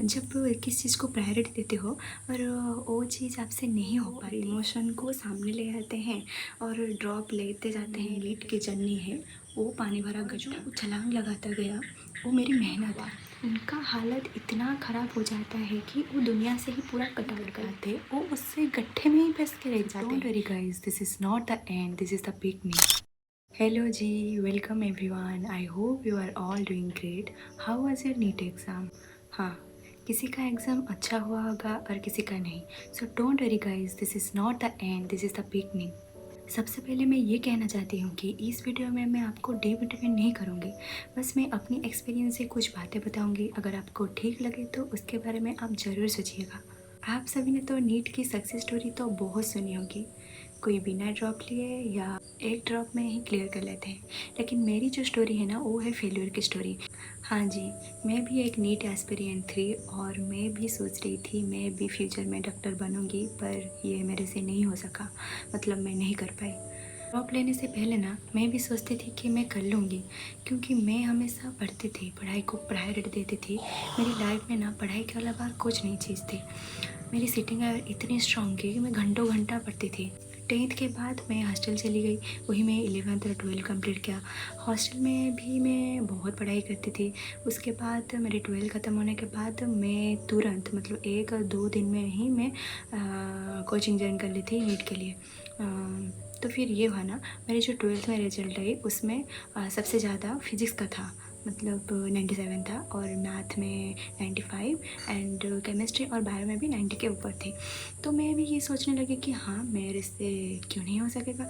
जब किसी चीज़ को प्रायोरिटी देते हो और वो चीज़ आपसे नहीं हो पाती, इमोशन को सामने ले आते हैं और ड्रॉप लेते जाते हैं। नीट की जर्नी है, वो पानी भरा गड्ढा, वो छलांग लगाता गया, वो मेरी मेहनत है। उनका हालत इतना ख़राब हो जाता है कि वो दुनिया से ही पूरा कट करते, वो उससे गड्ढे में ही फंस के रह जाते हैं। Don't worry guys, this is not the end, this is the beginning. Hello जी, welcome everyone. I hope you are all doing great. How was your NEET exam? हाँ, किसी का एग्ज़ाम अच्छा हुआ होगा और किसी का नहीं। So don't worry guys, this is not the end, this is the beginning. सबसे पहले मैं ये कहना चाहती हूँ कि इस वीडियो में मैं आपको डिमोटिवेट नहीं करूँगी, बस मैं अपनी एक्सपीरियंस से कुछ बातें बताऊँगी। अगर आपको ठीक लगे तो उसके बारे में आप ज़रूर सोचिएगा। आप सभी ने तो नीट की सक्सेस स्टोरी तो बहुत सुनी होगी, कोई बिना ड्रॉप लिए या एक ड्रॉप में ही क्लियर कर लेते हैं, लेकिन मेरी जो स्टोरी है ना वो है फेल्यूर की स्टोरी। हाँ जी, मैं भी एक नीट एस्पिरेंट थी और मैं भी सोच रही थी मैं भी फ्यूचर में डॉक्टर बनूंगी, पर ये मेरे से नहीं हो सका, मतलब मैं नहीं कर पाई। ड्रॉप लेने से पहले ना मैं भी सोचती थी कि मैं कर लूँगी, क्योंकि मैं हमेशा पढ़ती थी, पढ़ाई को प्रायोरिटी देती थी। मेरी लाइफ में ना पढ़ाई के अलावा कुछ नहीं चीज़ थी। मेरी सीटिंग इतनी स्ट्रॉन्ग थी कि मैं घंटों घंटा पढ़ती थी। 10th के बाद मैं हॉस्टल चली गई, वही मैं 11th और 12th कंप्लीट किया। हॉस्टल में भी मैं बहुत पढ़ाई करती थी। उसके बाद मेरी 12th ख़त्म होने के बाद मैं तुरंत, मतलब 1-2 दिन में ही मैं कोचिंग ज्वाइन कर ली थी नीट के लिए। तो फिर ये हुआ ना, मेरे जो 12th में रिजल्ट आई उसमें सबसे ज़्यादा फिज़िक्स का था, मतलब 97 था, और मैथ में 95 एंड केमिस्ट्री और बायो में भी 90 के ऊपर थी। तो मैं भी ये सोचने लगी कि हाँ, मेरे से क्यों नहीं हो सकेगा,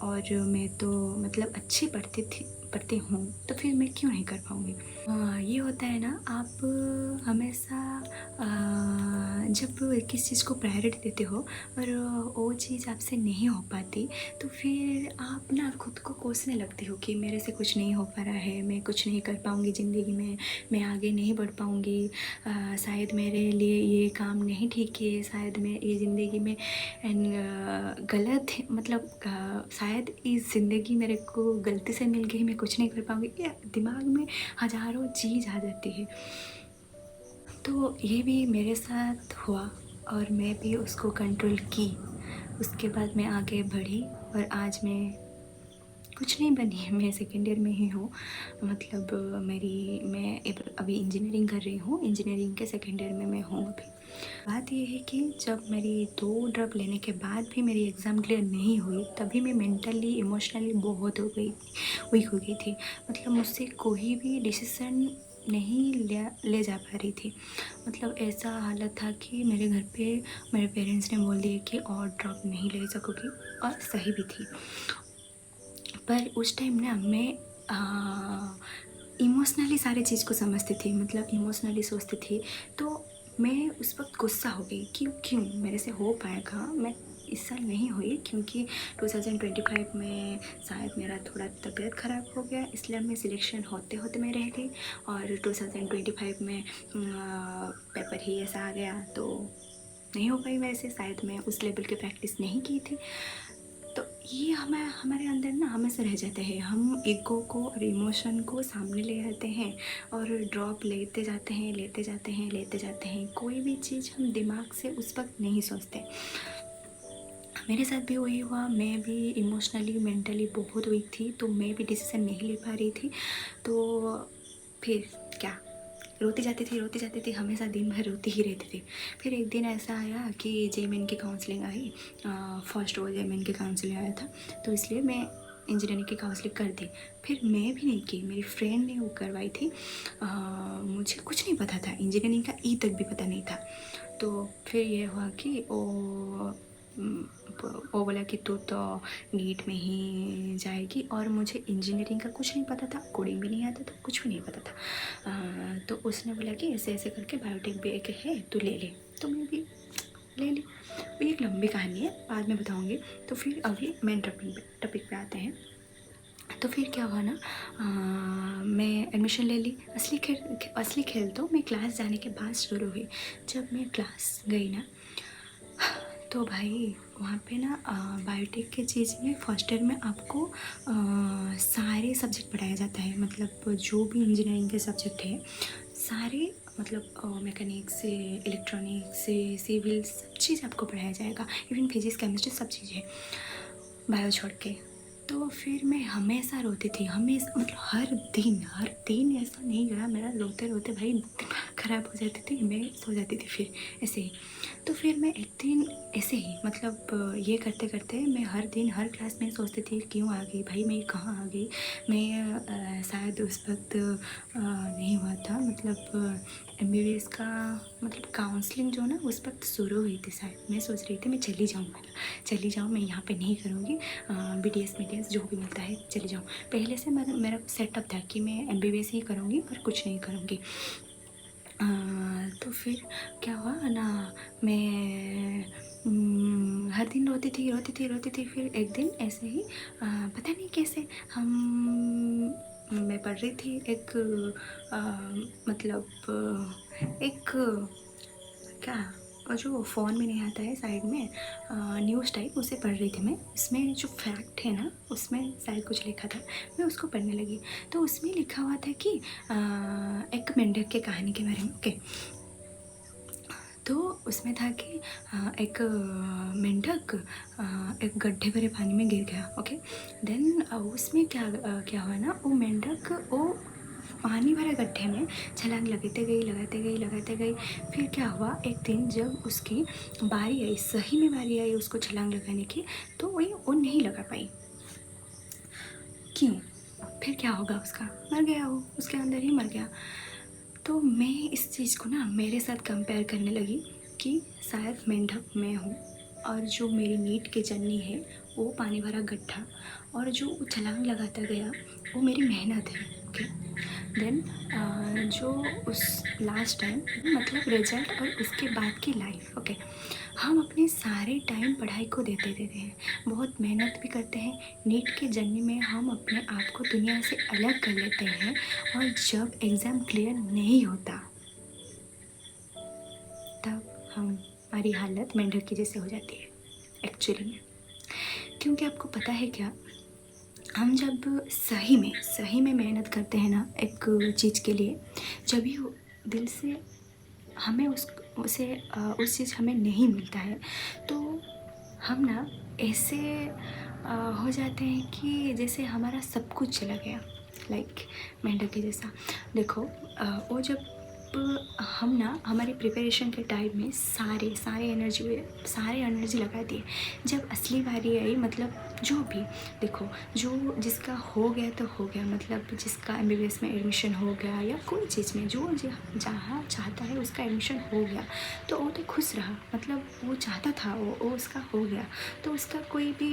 और मैं तो मतलब अच्छी पढ़ती हूँ, तो फिर मैं क्यों नहीं कर पाऊँगी। ये होता है ना, आप हमेशा जब किसी चीज़ को प्रायोरिटी देते हो और वो चीज़ आपसे नहीं हो पाती, तो फिर आप ना खुद को कोसने लगती हो कि मेरे से कुछ नहीं हो पा रहा है, मैं कुछ नहीं कर पाऊँगी ज़िंदगी में, मैं आगे नहीं बढ़ पाऊँगी, शायद मेरे लिए ये काम नहीं ठीक है, शायद मैं ये ज़िंदगी में गलत है, मतलब शायद इस ज़िंदगी मेरे को गलती से मिल गई, मैं कुछ नहीं कर पाऊँगी। या दिमाग में हज़ारों चीज़ आ जाती है। तो ये भी मेरे साथ हुआ और मैं भी उसको कंट्रोल की। उसके बाद मैं आगे बढ़ी और आज मैं कुछ नहीं बनी, मैं सेकेंड ईयर में ही हूँ, मतलब मैं अभी इंजीनियरिंग कर रही हूँ, इंजीनियरिंग के सेकेंड ईयर में मैं हूँ अभी। बात ये है कि जब मेरी 2 ड्रॉप लेने के बाद भी मेरी एग्ज़ाम क्लियर नहीं हुई, तभी मैं मेंटली इमोशनली बहुत वीक हो गई थी। मतलब मुझसे कोई भी डिसीज़न नहीं ले जा पा रही थी। मतलब ऐसा हालत था कि मेरे घर पे मेरे पेरेंट्स ने बोल दिया कि और ड्रॉप नहीं ले सकोगी, और सही भी थी। पर उस टाइम ना मैं इमोशनली सारी चीज़ को समझती थी, मतलब इमोशनली सोचती थी। तो मैं उस वक्त गुस्सा हो गई कि क्यों मेरे से हो पाएगा, मैं इस साल नहीं हुई, क्योंकि 2025 में शायद मेरा थोड़ा तबीयत ख़राब हो गया, इसलिए मैं सिलेक्शन होते होते मैं रह गई, और 2025 में पेपर ही ऐसा आ गया तो नहीं हो पाई मेरे से, शायद मैं उस लेवल की प्रैक्टिस नहीं की थी। तो ये हमारे अंदर ना हमेशा रह जाते हैं, हम ईगो को और इमोशन को सामने ले आते हैं और ड्रॉप लेते जाते हैं। कोई भी चीज़ हम दिमाग से उस वक्त नहीं सोचते। मेरे साथ भी वही हुआ, मैं भी इमोशनली मेंटली बहुत वीक थी, तो मैं भी डिसीज़न नहीं ले पा रही थी। तो फिर क्या, रोती जाती थी, हमेशा दिन भर रोती ही रहती थी। फिर एक दिन ऐसा आया कि जेईई की काउंसलिंग आई, फर्स्ट वो जेईई की काउंसलिंग आया था, तो इसलिए मैं इंजीनियरिंग की काउंसलिंग कर दी। फिर मैं भी नहीं की, मेरी फ्रेंड ने वो करवाई थी। मुझे कुछ नहीं पता था, इंजीनियरिंग का ई तक भी पता नहीं था। तो फिर ये हुआ कि वो बोला कि तू तो नीट में ही जाएगी, और मुझे इंजीनियरिंग का कुछ नहीं पता था, कोडिंग भी नहीं आता था, कुछ भी नहीं पता था। तो उसने बोला कि ऐसे ऐसे करके बायोटेक भी एक है, तू ले ले। तो मैं भी ले ली। वो एक लंबी कहानी है, बाद में बताऊँगी। तो फिर अभी मेन टॉपिक पे आते हैं। तो फिर क्या हुआ ना, मैं एडमिशन ले ली। असली खेल तो मैं क्लास जाने के बाद शुरू हुई। जब मैं क्लास गई ना, तो भाई वहाँ पे ना बायोटेक के चीज़ में फर्स्ट ईयर में आपको सारे सब्जेक्ट पढ़ाया जाता है, मतलब जो भी इंजीनियरिंग के सब्जेक्ट है सारे मतलब मैकेनिक्स से, इलेक्ट्रॉनिक्स से, सिविल, सब चीज़ आपको पढ़ाया जाएगा, इवन फिजिक्स केमिस्ट्री सब चीज़ें, बायो छोड़ के। तो फिर मैं हमेशा रोती थी, हमेशा, मतलब हर दिन ऐसा नहीं गया मेरा रोते रोते भाई दिमाग ख़राब हो जाती थी, मैं सो जाती थी फिर ऐसे ही। तो फिर मैं एक दिन ऐसे ही मतलब ये करते करते मैं हर दिन हर क्लास में सोचती थी क्यों आ गई भाई, मैं कहाँ आ गई। मैं शायद उस वक्त नहीं हुआ था, मतलब MBBS का मतलब काउंसलिंग जो ना उस वक्त शुरू हुई थी शायद। मैं सोच रही थी मैं चली जाऊँ, मैं यहाँ पे नहीं करूँगी, BDS जो भी मिलता है चली जाऊँ। पहले से मेरा सेटअप था कि मैं MBBS ही करूँगी और कुछ नहीं करूँगी। तो फिर क्या हुआ ना, मैं हर दिन रोती थी। फिर एक दिन ऐसे ही पता नहीं कैसे मैं पढ़ रही थी एक मतलब एक क्या, और जो फ़ोन में नहीं आता है साइड में न्यूज़ टाइप, उसे पढ़ रही थी मैं। उसमें जो फैक्ट है ना, उसमें शायद कुछ लिखा था, मैं उसको पढ़ने लगी। तो उसमें लिखा हुआ था कि एक मेंढक के कहानी के बारे में। ओके, तो उसमें था कि एक मेंढक एक गड्ढे भरे पानी में गिर गया। ओके, देन उसमें क्या हुआ ना, वो मेंढक वो पानी भरे गड्ढे में छलांग लगाते गई। फिर क्या हुआ, एक दिन जब उसकी बारी आई, सही में बारी आई उसको छलांग लगाने की, तो वो नहीं लगा पाई। क्यों? फिर क्या होगा, उसका मर गया, वो उसके अंदर ही मर गया। तो मैं इस चीज़ को ना मेरे साथ कंपेयर करने लगी कि शायद मेंढक मैं हूँ, और जो मेरी नीट की जर्नी है वो पानी भरा गड्ढा, और जो छलांग लगाता गया वो मेरी मेहनत है। ओके, देन जो उस लास्ट टाइम मतलब रिजल्ट और उसके बाद की लाइफ। ओके, हम अपने सारे टाइम पढ़ाई को देते हैं, बहुत मेहनत भी करते हैं। नीट के जर्नी में हम अपने आप को दुनिया से अलग कर लेते हैं, और जब एग्ज़ाम क्लियर नहीं होता तब हमारी हालत मेंढक की जैसे हो जाती है एक्चुअली में। क्योंकि आपको पता है क्या, हम जब सही में मेहनत करते हैं ना एक चीज़ के लिए, जब भी दिल से हमें उस चीज़ हमें नहीं मिलता है, तो हम ना ऐसे हो जाते हैं कि जैसे हमारा सब कुछ चला गया, लाइक मेंढक के जैसा। देखो वो जब हम ना हमारे प्रिपरेशन के टाइम में सारे एनर्जी लगा दिए, जब असली बारी आई, मतलब जो भी देखो, जो जिसका हो गया तो हो गया, मतलब जिसका MBBS में एडमिशन हो गया या कोई चीज़ में जो जहाँ चाहता है उसका एडमिशन हो गया, तो वो तो खुश रहा, मतलब वो चाहता था, वो उसका हो गया, तो उसका कोई भी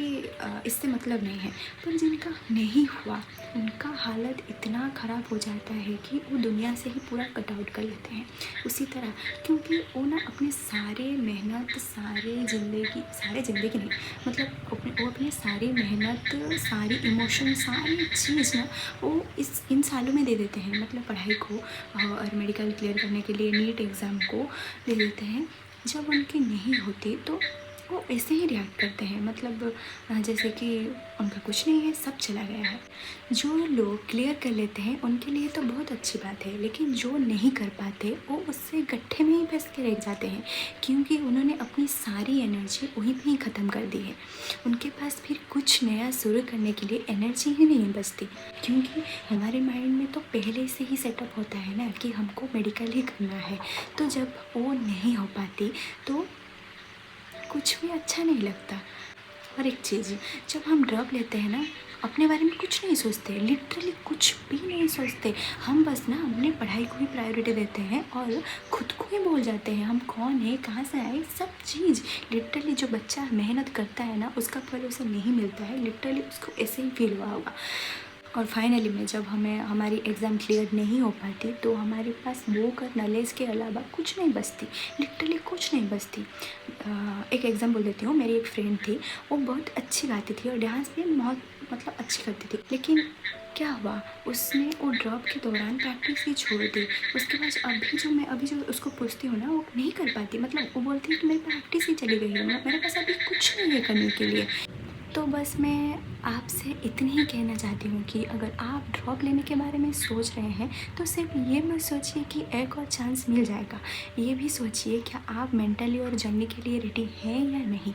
इससे मतलब नहीं है। पर जिनका नहीं हुआ उनका हालत इतना ख़राब हो जाता है कि वो दुनिया से ही पूरा कट आउट कर लेते हैं उसी तरह। क्योंकि वो ना अपने सारे मेहनत, सारी ज़िंदगी नहीं, मतलब वो अपने सारी मेहनत, सारी इमोशन, सारी चीज़ ना वो इन सालों में दे देते हैं, मतलब पढ़ाई को और मेडिकल क्लियर करने के लिए नीट एग्ज़ाम को दे देते हैं। जब उनकी नहीं होती तो वो ऐसे ही रिएक्ट करते हैं, मतलब जैसे कि उनका कुछ नहीं है, सब चला गया है। जो लोग क्लियर कर लेते हैं उनके लिए तो बहुत अच्छी बात है, लेकिन जो नहीं कर पाते वो उससे गड्ढे में ही फंस के रह जाते हैं, क्योंकि उन्होंने अपनी सारी एनर्जी वहीं पे ही ख़त्म कर दी है। उनके पास फिर कुछ नया शुरू करने के लिए एनर्जी ही नहीं बचती, क्योंकि हमारे माइंड में तो पहले से ही सेटअप होता है ना कि हमको मेडिकल ही करना है। तो जब वो नहीं हो पाती तो कुछ भी अच्छा नहीं लगता। और एक चीज़, जब हम ड्रग लेते हैं ना, अपने बारे में कुछ नहीं सोचते, लिटरली कुछ भी नहीं सोचते, हम बस ना अपनी पढ़ाई को ही प्रायोरिटी देते हैं और खुद को ही भूल जाते हैं हम कौन है, कहाँ से आए, सब चीज़। लिटरली जो बच्चा मेहनत करता है ना उसका फल उसे नहीं मिलता है, लिटरली उसको ऐसे ही फील हुआ होगा। और फाइनली में जब हमारी एग्ज़ाम क्लियर नहीं हो पाती तो हमारे पास बुक और नॉलेज के अलावा कुछ नहीं बचती, लिटरली कुछ नहीं बचती। एक एग्ज़ाम्पल देती हूँ, मेरी एक फ्रेंड थी, वो बहुत अच्छी गाती थी और डांस भी बहुत मतलब अच्छी करती थी, लेकिन क्या हुआ, उसने वो ड्रॉप के दौरान प्रैक्टिस ही छोड़ दी। उसके बाद अभी जो उसको पूछती हूँ ना, वो नहीं कर पाती, मतलब वो बोलती है कि मेरी प्रैक्टिस ही चली गई है, मेरे पास अभी कुछ नहीं है करने के लिए। तो बस मैं आपसे इतनी ही कहना चाहती हूँ कि अगर आप ड्रॉप लेने के बारे में सोच रहे हैं तो सिर्फ ये मत सोचिए कि एक और चांस मिल जाएगा। ये भी सोचिए क्या आप मेंटली और जर्नी के लिए रेडी हैं या नहीं।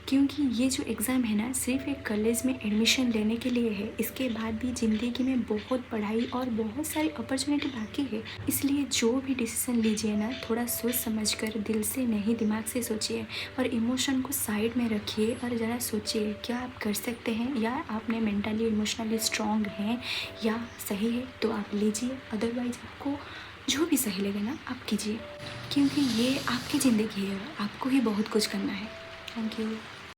क्योंकि ये जो एग्ज़ाम है ना सिर्फ एक कॉलेज में एडमिशन लेने के लिए है, इसके बाद भी ज़िंदगी में बहुत पढ़ाई और बहुत सारी अपॉर्चुनिटी बाकी है। इसलिए जो भी डिसीज़न लीजिए ना थोड़ा सोच समझ कर, दिल से नहीं दिमाग से सोचिए और इमोशन को साइड में रखिए और ज़रा सोचिए क्या आप कर सकते हैं या आपने मेंटली इमोशनली स्ट्रॉन्ग हैं या सही है तो आप लीजिए। अदरवाइज़ आपको जो भी सही लगे ना आप कीजिए, क्योंकि ये आपकी ज़िंदगी है, आपको ही बहुत कुछ करना है। Thank you.